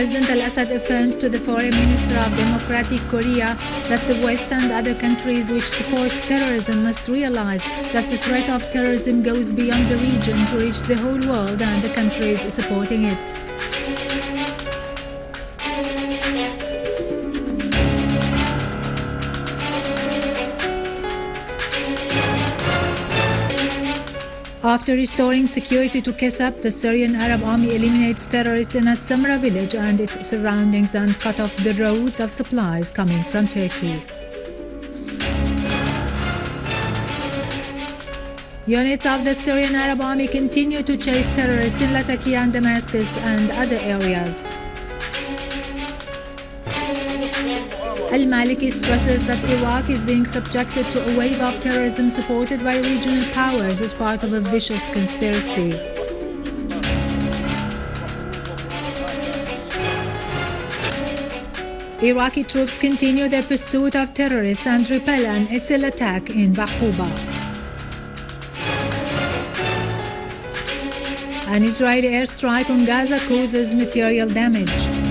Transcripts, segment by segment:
President al-Assad affirmed to the Foreign Minister of Democratic Korea that the West and other countries which support terrorism must realize that the threat of terrorism goes beyond the region to reach the whole world and the countries supporting it. After restoring security to Kesab, the Syrian Arab Army eliminates terrorists in a Samrah village and its surroundings and cut off the roads of supplies coming from Turkey. Units of the Syrian Arab Army continue to chase terrorists in Lattakia and Damascus and other areas. Al-Maliki stresses that Iraq is being subjected to a wave of terrorism supported by regional powers as part of a vicious conspiracy. Iraqi troops continue their pursuit of terrorists and repel an ISIL attack in Baquba. An Israeli airstrike on Gaza causes material damage.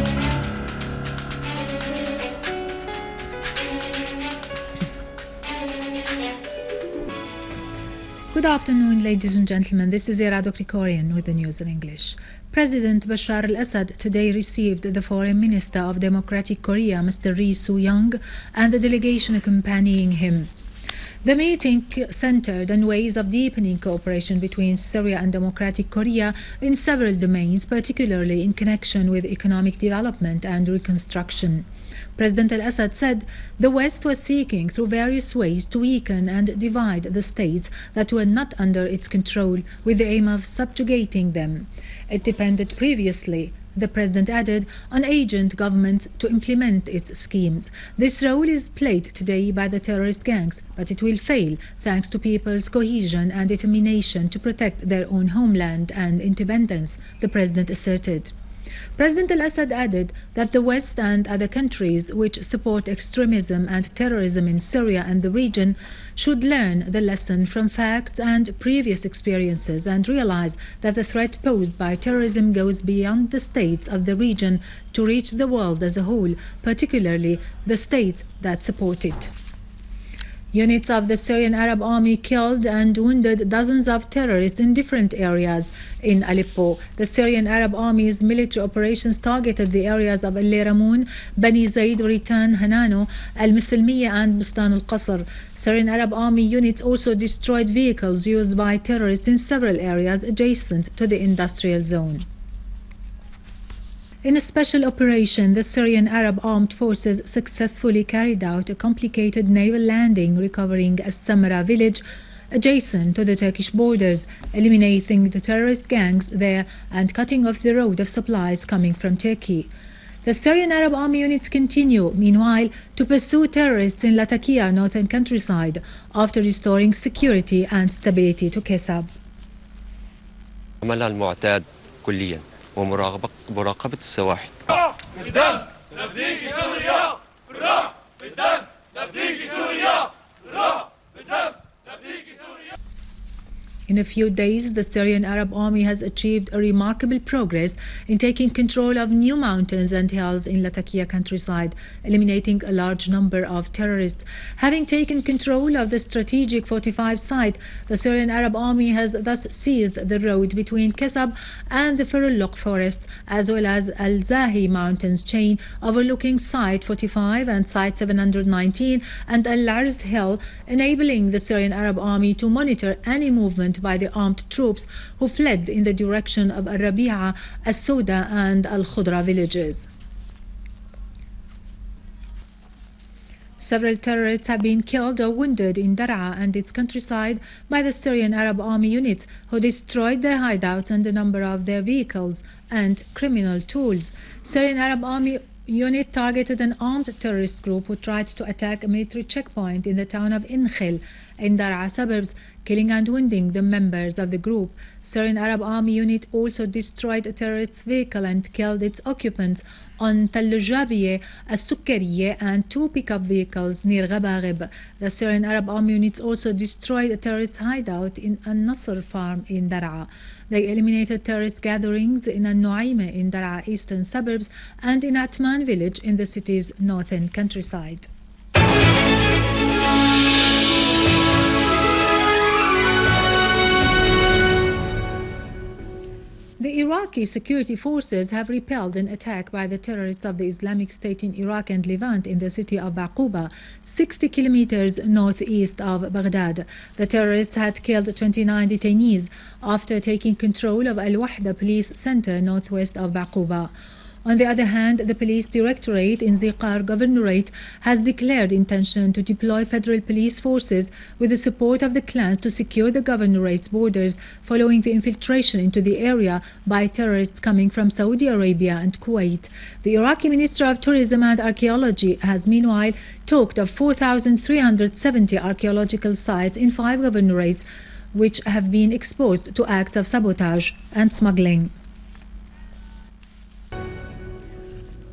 Good afternoon, ladies and gentlemen. This is Deraa with the news in English. President Bashar al-Assad today received the Foreign Minister of Democratic Korea, Mr. Yong, and the delegation accompanying him. The meeting centered on ways of deepening cooperation between Syria and Democratic Korea in several domains, particularly in connection with economic development and reconstruction. President al-Assad said the West was seeking through various ways to weaken and divide the states that were not under its control with the aim of subjugating them. It depended previously, the president added, on agent government to implement its schemes. This role is played today by the terrorist gangs, but it will fail thanks to people's cohesion and determination to protect their own homeland and independence, the president asserted. President al-Assad added that the West and other countries which support extremism and terrorism in Syria and the region should learn the lesson from facts and previous experiences and realize that the threat posed by terrorism goes beyond the states of the region to reach the world as a whole, particularly the states that support it. Units of the Syrian Arab Army killed and wounded dozens of terrorists in different areas in Aleppo. The Syrian Arab Army's military operations targeted the areas of Al-Ramoun, Bani Zaid, Ritan, Hanano, Al-Mislmiya and Bustan al-Qasr. Syrian Arab Army units also destroyed vehicles used by terrorists in several areas adjacent to the industrial zone. In a special operation, the Syrian Arab Armed Forces successfully carried out a complicated naval landing, recovering a Samrah village adjacent to the Turkish borders, eliminating the terrorist gangs there and cutting off the road of supplies coming from Turkey. The Syrian Arab Army units continue, meanwhile, to pursue terrorists in Lattakia, northern countryside, after restoring security and stability to Kesab. ومراقبة السواحل. In a few days, the Syrian Arab Army has achieved a remarkable progress in taking control of new mountains and hills in Lattakia countryside, eliminating a large number of terrorists. Having taken control of the strategic fortified site, the Syrian Arab Army has thus seized the road between Kesab and the Furuluk forests, as well as Al-Zahi mountains chain overlooking Site 45 and Site 719 and Al-Larz hill, enabling the Syrian Arab Army to monitor any movement by the armed troops who fled in the direction of Al-Rabi'a, Al-Sauda and Al-Khudra villages. Several terrorists have been killed or wounded in Deraa and its countryside by the Syrian Arab Army units, who destroyed their hideouts and a number of their vehicles and criminal tools. Syrian Arab Army unit targeted an armed terrorist group who tried to attack a military checkpoint in the town of Inkhil in Deraa suburbs, killing and wounding the members of the group. Syrian Arab Army unit also destroyed a terrorist vehicle and killed its occupants on Tal Jabieh, Al-Sukkarieh, and 2 pickup vehicles near Ghabaghib. The Syrian Arab army units also destroyed a terrorist hideout in Al-Nasr farm in Deraa. They eliminated terrorist gatherings in Al-Nuaimah in Deraa eastern suburbs and in Atman village in the city's northern countryside. The Iraqi security forces have repelled an attack by the terrorists of the Islamic State in Iraq and Levant in the city of Baqouba, 60 kilometers northeast of Baghdad. The terrorists had killed 29 detainees after taking control of Al-Wahda police center northwest of Baqouba. On the other hand, the police directorate in Ziqar governorate has declared intention to deploy federal police forces with the support of the clans to secure the governorate's borders following the infiltration into the area by terrorists coming from Saudi Arabia and Kuwait. The Iraqi Minister of Tourism and Archaeology has meanwhile talked of 4,370 archaeological sites in 5 governorates which have been exposed to acts of sabotage and smuggling.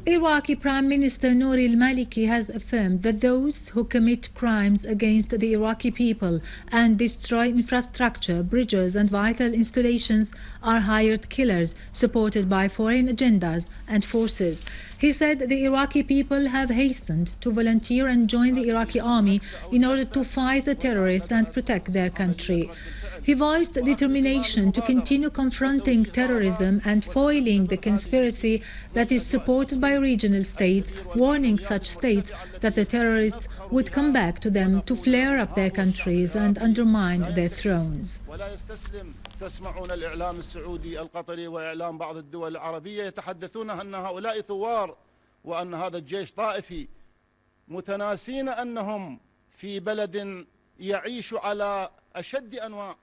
Iraqi Prime Minister Nouri al-Maliki has affirmed that those who commit crimes against the Iraqi people and destroy infrastructure, bridges and vital installations are hired killers supported by foreign agendas and forces. He said the Iraqi people have hastened to volunteer and join the Iraqi army in order to fight the terrorists and protect their country. He voiced determination to continue confronting terrorism and foiling the conspiracy that is supported by regional states, warning such states that the terrorists would come back to them to flare up their countries and undermine their thrones. تسمعون الإعلام السعودي القطري وإعلام بعض الدول العربية يتحدثون أن هؤلاء ثوار وأن هذا الجيش طائفي متناسين أنهم في بلد يعيش على أشد أنواع.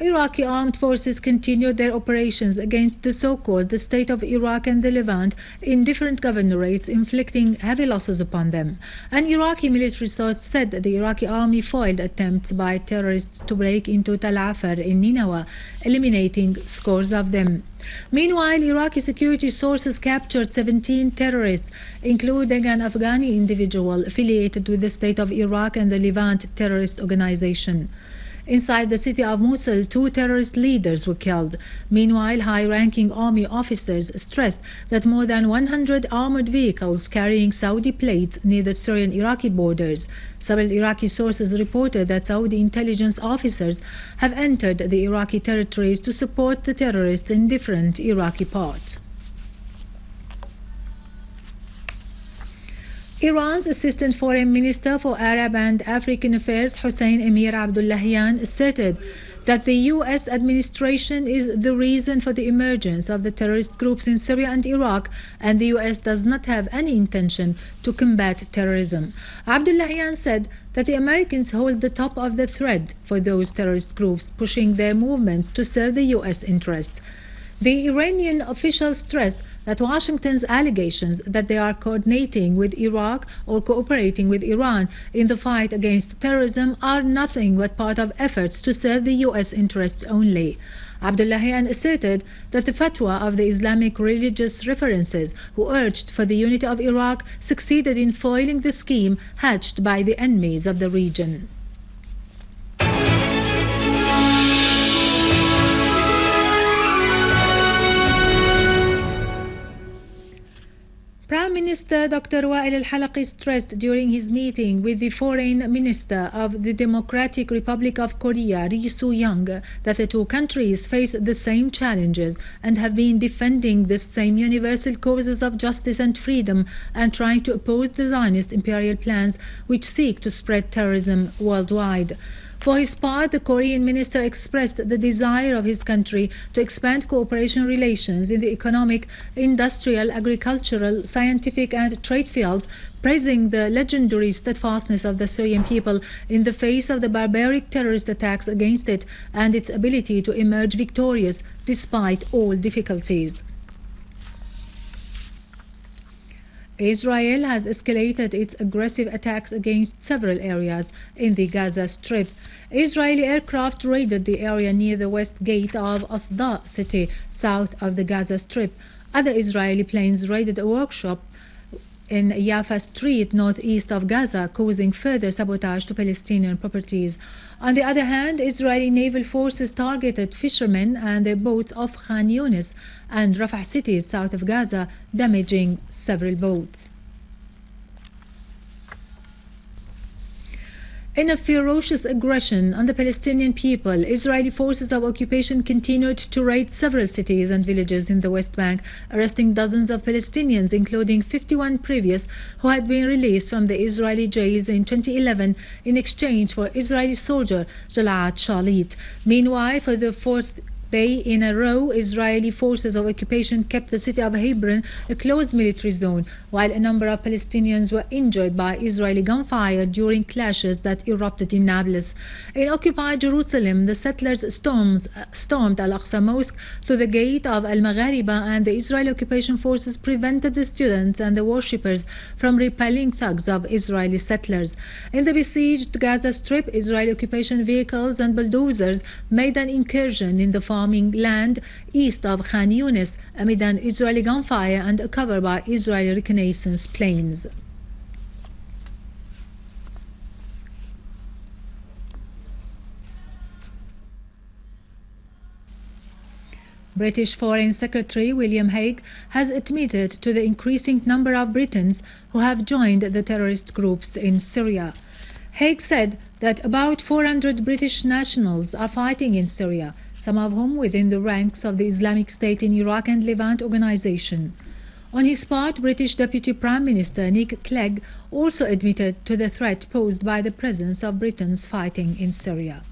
Iraqi armed forces continued their operations against the so-called the state of Iraq and the Levant in different governorates, inflicting heavy losses upon them. An Iraqi military source said that the Iraqi army foiled attempts by terrorists to break into Tal Afar in Nineveh, eliminating scores of them. Meanwhile, Iraqi security sources captured 17 terrorists, including an Afghani individual affiliated with the state of Iraq and the Levant terrorist organization. Inside the city of Mosul, 2 terrorist leaders were killed. Meanwhile, high-ranking army officers stressed that more than 100 armored vehicles carrying Saudi plates near the Syrian-Iraqi borders. Several Iraqi sources reported that Saudi intelligence officers have entered the Iraqi territories to support the terrorists in different Iraqi parts. Iran's Assistant Foreign Minister for Arab and African Affairs, Hossein Emir Abdullahian, asserted that the U.S. administration is the reason for the emergence of the terrorist groups in Syria and Iraq, and the U.S. does not have any intention to combat terrorism. Abdullahian said that the Americans hold the top of the thread for those terrorist groups, pushing their movements to serve the U.S. interests. The Iranian officials stressed that Washington's allegations that they are coordinating with Iraq or cooperating with Iran in the fight against terrorism are nothing but part of efforts to serve the U.S. interests only. Abdullahian asserted that the fatwa of the Islamic religious references who urged for the unity of Iraq succeeded in foiling the scheme hatched by the enemies of the region. Prime Minister Dr. Wael al-Halaqi stressed during his meeting with the Foreign Minister of the Democratic Republic of Korea, Ri Su-yong, that the 2 countries face the same challenges and have been defending the same universal causes of justice and freedom and trying to oppose the Zionist imperial plans which seek to spread terrorism worldwide. For his part, the Korean minister expressed the desire of his country to expand cooperation relations in the economic, industrial, agricultural, scientific and trade fields, praising the legendary steadfastness of the Syrian people in the face of the barbaric terrorist attacks against it and its ability to emerge victorious despite all difficulties. Israel has escalated its aggressive attacks against several areas in the Gaza Strip. Israeli aircraft raided the area near the west gate of Asda city, south of the Gaza Strip. Other Israeli planes raided a workshop in Yafa Street, northeast of Gaza, causing further sabotage to Palestinian properties. On the other hand, Israeli naval forces targeted fishermen and their boats off Khan Yunis and Rafah cities south of Gaza, damaging several boats. In a ferocious aggression on the Palestinian people, Israeli forces of occupation continued to raid several cities and villages in the West Bank, arresting dozens of Palestinians, including 51 previous who had been released from the Israeli jails in 2011 in exchange for Israeli soldier Gilad Shalit. Meanwhile, for the fourth day in a row, Israeli forces of occupation kept the city of Hebron a closed military zone, while a number of Palestinians were injured by Israeli gunfire during clashes that erupted in Nablus. In occupied Jerusalem, the settlers stormed Al-Aqsa Mosque through the gate of Al-Maghariba, and the Israeli occupation forces prevented the students and the worshippers from repelling thugs of Israeli settlers. In the besieged Gaza Strip, Israeli occupation vehicles and bulldozers made an incursion in the farming land east of Khan Yunis amid an Israeli gunfire and a cover by Israeli reconnaissance planes. British Foreign Secretary William Hague has admitted to the increasing number of Britons who have joined the terrorist groups in Syria. Hague said that about 400 British nationals are fighting in Syria, some of whom within the ranks of the Islamic State in Iraq and Levant organization. On his part, British Deputy Prime Minister Nick Clegg also admitted to the threat posed by the presence of Britons fighting in Syria.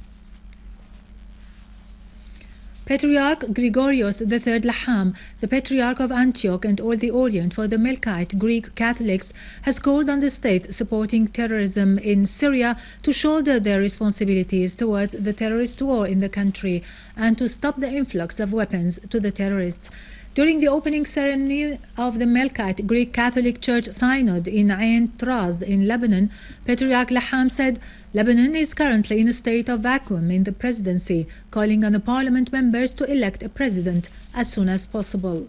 Patriarch Gregorios III Laham, the Patriarch of Antioch and all the Orient for the Melkite Greek Catholics, has called on the states supporting terrorism in Syria to shoulder their responsibilities towards the terrorist war in the country and to stop the influx of weapons to the terrorists. During the opening ceremony of the Melkite Greek Catholic Church Synod in Ain Traz in Lebanon, Patriarch Laham said, Lebanon is currently in a state of vacuum in the presidency, calling on the parliament members to elect a president as soon as possible.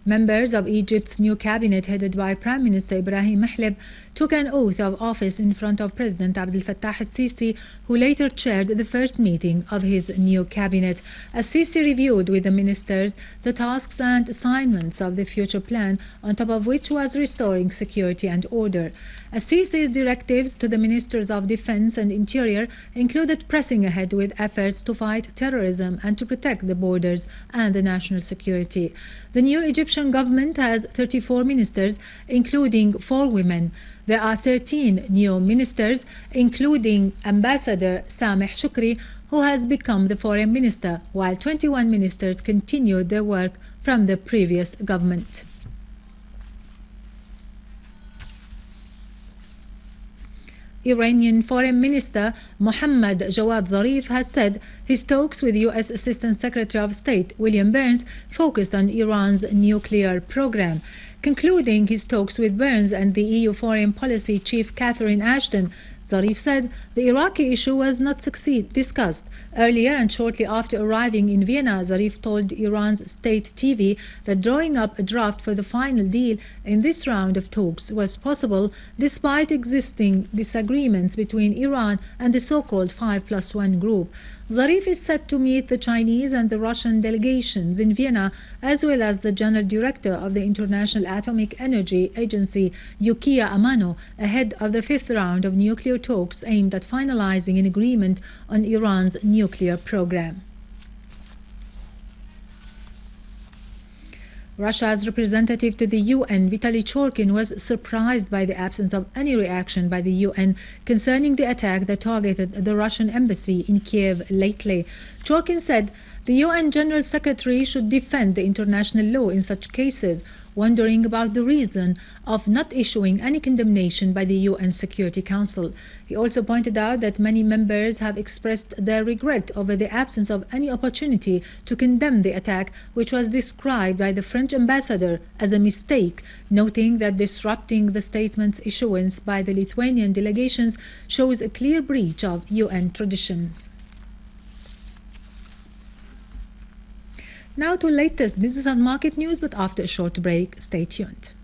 Members of Egypt's new cabinet, headed by Prime Minister Ibrahim Mahleb, took an oath of office in front of President Abdel Fattah al-Sisi, who later chaired the first meeting of his new cabinet. Al-Sisi reviewed with the ministers the tasks and assignments of the future plan, on top of which was restoring security and order. Al-Sisi's directives to the ministers of defense and interior included pressing ahead with efforts to fight terrorism and to protect the borders and the national security. The new Egyptian government has 34 ministers, including 4 women. There are 13 new ministers, including Ambassador Sameh Shukri, who has become the foreign minister, while 21 ministers continued their work from the previous government. Iranian Foreign Minister Mohammad Jawad Zarif has said his talks with U.S. Assistant Secretary of State William Burns focused on Iran's nuclear program. Concluding his talks with Burns and the EU Foreign Policy Chief Catherine Ashton, Zarif said the Iraqi issue was not discussed. Earlier and shortly after arriving in Vienna, Zarif told Iran's state TV that drawing up a draft for the final deal in this round of talks was possible despite existing disagreements between Iran and the so-called 5+1 group. Zarif is set to meet the Chinese and the Russian delegations in Vienna, as well as the General Director of the International Atomic Energy Agency, Yukiya Amano, ahead of the 5th round of nuclear talks aimed at finalizing an agreement on Iran's nuclear program. Russia's representative to the UN, Vitaly Churkin, was surprised by the absence of any reaction by the UN concerning the attack that targeted the Russian embassy in Kiev lately. Churkin said the UN General Secretary should defend the international law in such cases, wondering about the reason of not issuing any condemnation by the UN Security Council. He also pointed out that many members have expressed their regret over the absence of any opportunity to condemn the attack, which was described by the French ambassador as a mistake, noting that disrupting the statement's issuance by the Lithuanian delegations shows a clear breach of UN traditions. Now to latest business and market news, but after a short break, stay tuned.